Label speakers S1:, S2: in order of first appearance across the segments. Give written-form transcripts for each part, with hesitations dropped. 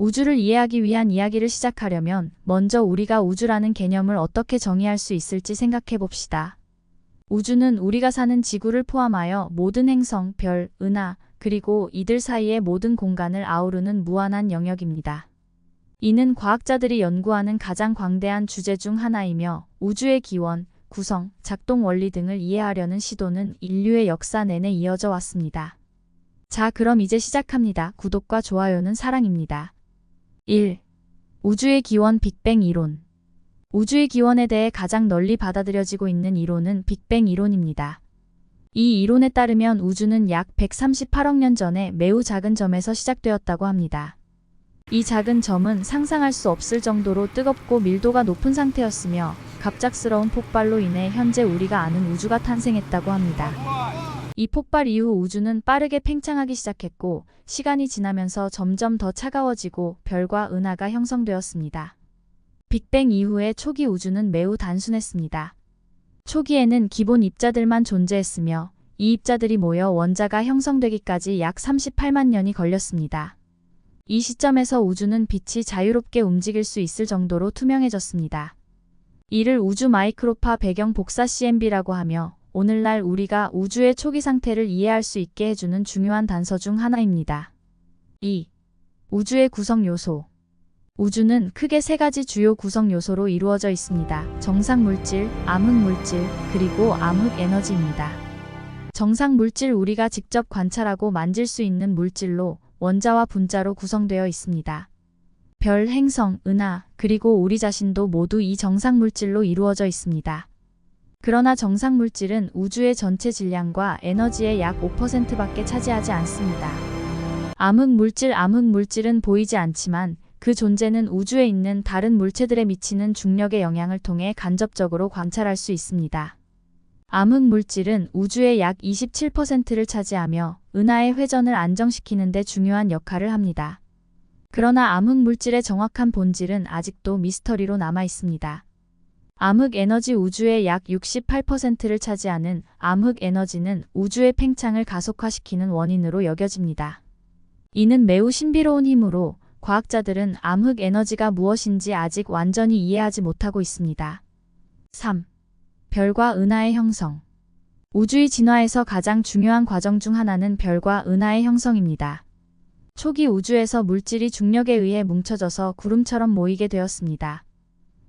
S1: 우주를 이해하기 위한 이야기를 시작하려면 먼저 우리가 우주라는 개념을 어떻게 정의할 수 있을지 생각해 봅시다. 우주는 우리가 사는 지구를 포함하여 모든 행성, 별, 은하, 그리고 이들 사이의 모든 공간을 아우르는 무한한 영역입니다. 이는 과학자들이 연구하는 가장 광대한 주제 중 하나이며 우주의 기원, 구성, 작동 원리 등을 이해하려는 시도는 인류의 역사 내내 이어져 왔습니다. 자, 그럼 이제 시작합니다. 구독과 좋아요는 사랑입니다. 1. 우주의 기원 빅뱅 이론. 우주의 기원에 대해 가장 널리 받아들여지고 있는 이론은 빅뱅 이론입니다. 이 이론에 따르면 우주는 약 138억 년 전에 매우 작은 점에서 시작되었다고 합니다. 이 작은 점은 상상할 수 없을 정도로 뜨겁고 밀도가 높은 상태였으며 갑작스러운 폭발로 인해 현재 우리가 아는 우주가 탄생했다고 합니다. 이 폭발 이후 우주는 빠르게 팽창하기 시작했고 시간이 지나면서 점점 더 차가워지고 별과 은하가 형성되었습니다. 빅뱅 이후의 초기 우주는 매우 단순했습니다. 초기에는 기본 입자들만 존재했으며 이 입자들이 모여 원자가 형성되기까지 약 38만 년이 걸렸습니다. 이 시점에서 우주는 빛이 자유롭게 움직일 수 있을 정도로 투명해졌습니다. 이를 우주 마이크로파 배경 복사 CMB라고 하며 오늘날 우리가 우주의 초기 상태를 이해할 수 있게 해주는 중요한 단서 중 하나입니다. 2. 우주의 구성 요소. 우주는 크게 세 가지 주요 구성 요소로 이루어져 있습니다. 정상 물질, 암흑 물질, 그리고 암흑 에너지입니다. 정상 물질 우리가 직접 관찰하고 만질 수 있는 물질로 원자와 분자로 구성되어 있습니다. 별, 행성, 은하, 그리고 우리 자신도 모두 이 정상 물질로 이루어져 있습니다. 그러나 정상 물질은 우주의 전체 질량과 에너지의 약 5%밖에 차지하지 않습니다. 암흑 물질은 보이지 않지만 그 존재는 우주에 있는 다른 물체들에 미치는 중력의 영향을 통해 간접적으로 관찰할 수 있습니다. 암흑 물질은 우주의 약 27%를 차지하며 은하의 회전을 안정시키는 데 중요한 역할을 합니다. 그러나 암흑 물질의 정확한 본질은 아직도 미스터리로 남아 있습니다. 암흑 에너지 우주의 약 68%를 차지하는 암흑 에너지는 우주의 팽창을 가속화시키는 원인으로 여겨집니다. 이는 매우 신비로운 힘으로 과학자들은 암흑 에너지가 무엇인지 아직 완전히 이해하지 못하고 있습니다. 3. 별과 은하의 형성. 우주의 진화에서 가장 중요한 과정 중 하나는 별과 은하의 형성입니다. 초기 우주에서 물질이 중력에 의해 뭉쳐져서 구름처럼 모이게 되었습니다.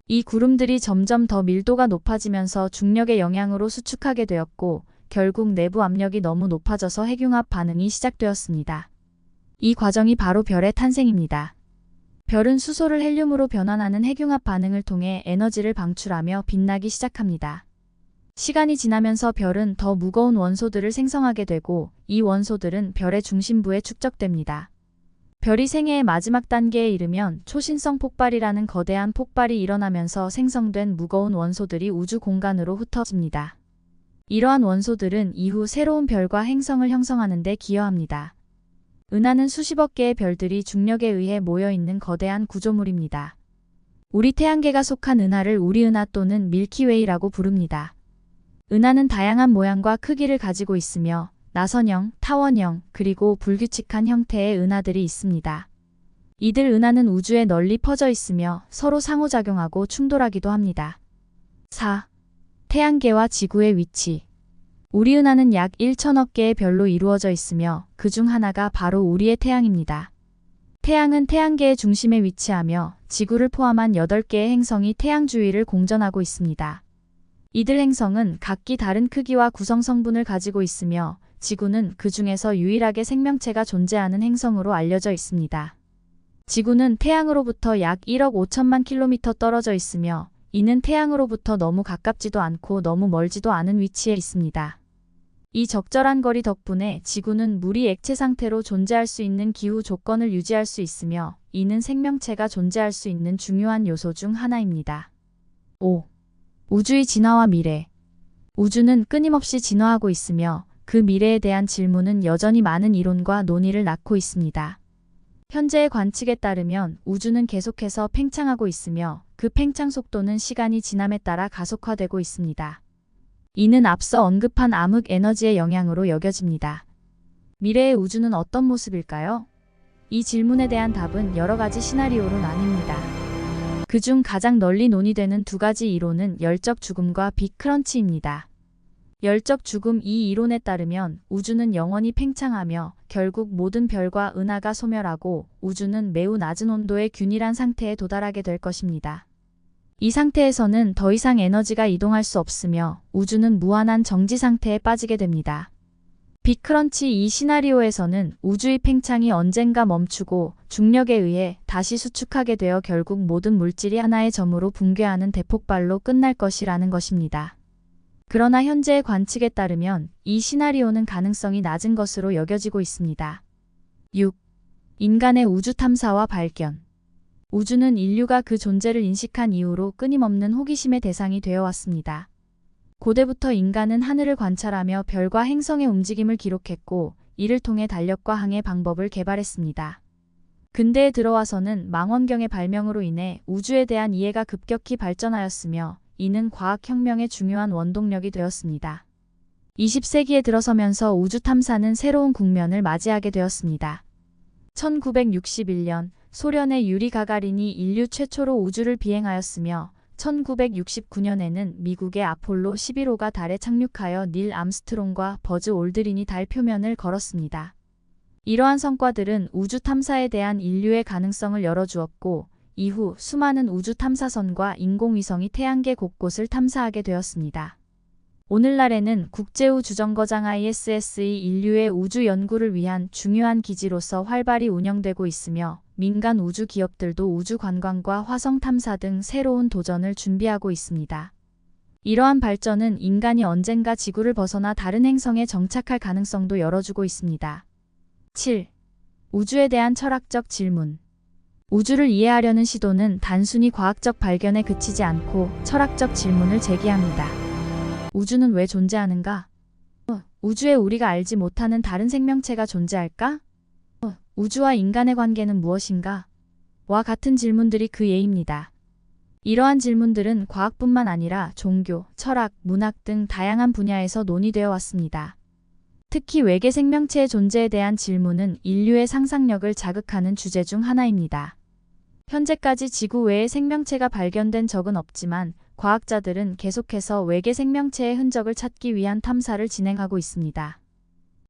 S1: 이 구름들이 점점 더 밀도가 높아지면서 중력의 영향으로 수축하게 되었고 결국 내부 압력이 너무 높아져서 핵융합 반응이 시작되었습니다. 이 과정이 바로 별의 탄생입니다. 별은 수소를 헬륨으로 변환하는 핵융합 반응을 통해 에너지를 방출하며 빛나기 시작합니다. 시간이 지나면서 별은 더 무거운 원소들을 생성하게 되고 이 원소들은 별의 중심부에 축적됩니다. 별이 생애의 마지막 단계에 이르면 초신성 폭발이라는 거대한 폭발이 일어나면서 생성된 무거운 원소들이 우주 공간으로 흩어집니다. 이러한 원소들은 이후 새로운 별과 행성을 형성하는 데 기여합니다. 은하는 수십억 개의 별들이 중력에 의해 모여있는 거대한 구조물입니다. 우리 태양계가 속한 은하를 우리은하 또는 밀키웨이라고 부릅니다. 은하는 다양한 모양과 크기를 가지고 있으며 나선형, 타원형, 그리고 불규칙한 형태의 은하들이 있습니다. 이들 은하는 우주에 널리 퍼져 있으며 서로 상호작용하고 충돌하기도 합니다. 4. 태양계와 지구의 위치. 우리 은하는 약 1천억 개의 별로 이루어져 있으며 그 중 하나가 바로 우리의 태양입니다. 태양은 태양계의 중심에 위치하며 지구를 포함한 8개의 행성이 태양 주위를 공전하고 있습니다. 이들 행성은 각기 다른 크기와 구성 성분을 가지고 있으며 지구는 그 중에서 유일하게 생명체가 존재하는 행성으로 알려져 있습니다. 지구는 태양으로부터 약 1억 5천만 킬로미터 떨어져 있으며 이는 태양으로부터 너무 가깝지도 않고 너무 멀지도 않은 위치에 있습니다. 이 적절한 거리 덕분에 지구는 물이 액체 상태로 존재할 수 있는 기후 조건을 유지할 수 있으며 이는 생명체가 존재할 수 있는 중요한 요소 중 하나입니다. 5. 우주의 진화와 미래. 우주는 끊임없이 진화하고 있으며 그 미래에 대한 질문은 여전히 많은 이론과 논의를 낳고 있습니다. 현재의 관측에 따르면 우주는 계속해서 팽창하고 있으며 그 팽창 속도는 시간이 지남에 따라 가속화되고 있습니다. 이는 앞서 언급한 암흑 에너지의 영향으로 여겨집니다. 미래의 우주는 어떤 모습일까요? 이 질문에 대한 답은 여러 가지 시나리오로 나뉩니다. 그중 가장 널리 논의되는 두 가지 이론은 열적 죽음과 빅크런치입니다. 열적 죽음 이 이론에 따르면 우주는 영원히 팽창하며 결국 모든 별과 은하가 소멸하고 우주는 매우 낮은 온도의 균일한 상태에 도달하게 될 것입니다. 이 상태에서는 더 이상 에너지가 이동할 수 없으며 우주는 무한한 정지 상태에 빠지게 됩니다. 빅크런치 이 시나리오에서는 우주의 팽창이 언젠가 멈추고 중력에 의해 다시 수축하게 되어 결국 모든 물질이 하나의 점으로 붕괴하는 대폭발로 끝날 것이라는 것입니다. 그러나 현재의 관측에 따르면 이 시나리오는 가능성이 낮은 것으로 여겨지고 있습니다. 6. 인간의 우주 탐사와 발견. 우주는 인류가 그 존재를 인식한 이후로 끊임없는 호기심의 대상이 되어 왔습니다. 고대부터 인간은 하늘을 관찰하며 별과 행성의 움직임을 기록했고 이를 통해 달력과 항해 방법을 개발했습니다. 근대에 들어와서는 망원경의 발명으로 인해 우주에 대한 이해가 급격히 발전하였으며 이는 과학혁명의 중요한 원동력이 되었습니다. 20세기에 들어서면서 우주 탐사는 새로운 국면을 맞이하게 되었습니다. 1961년 소련의 유리 가가린이 인류 최초로 우주를 비행하였으며 1969년에는 미국의 아폴로 11호가 달에 착륙하여 닐 암스트롱과 버즈 올드린이 달 표면을 걸었습니다. 이러한 성과들은 우주 탐사에 대한 인류의 가능성을 열어주었고 이후 수많은 우주 탐사선과 인공위성이 태양계 곳곳을 탐사하게 되었습니다. 오늘날에는 국제우주정거장 ISS이 인류의 우주 연구를 위한 중요한 기지로서 활발히 운영되고 있으며 민간 우주 기업들도 우주 관광과 화성 탐사 등 새로운 도전을 준비하고 있습니다. 이러한 발전은 인간이 언젠가 지구를 벗어나 다른 행성에 정착할 가능성도 열어주고 있습니다. 7. 우주에 대한 철학적 질문. 우주를 이해하려는 시도는 단순히 과학적 발견에 그치지 않고 철학적 질문을 제기합니다. 우주는 왜 존재하는가? 우주에 우리가 알지 못하는 다른 생명체가 존재할까? 우주와 인간의 관계는 무엇인가? 와 같은 질문들이 그 예입니다. 이러한 질문들은 과학뿐만 아니라 종교, 철학, 문학 등 다양한 분야에서 논의되어 왔습니다. 특히 외계 생명체의 존재에 대한 질문은 인류의 상상력을 자극하는 주제 중 하나입니다. 현재까지 지구 외에 생명체가 발견된 적은 없지만 과학자들은 계속해서 외계 생명체의 흔적을 찾기 위한 탐사를 진행하고 있습니다.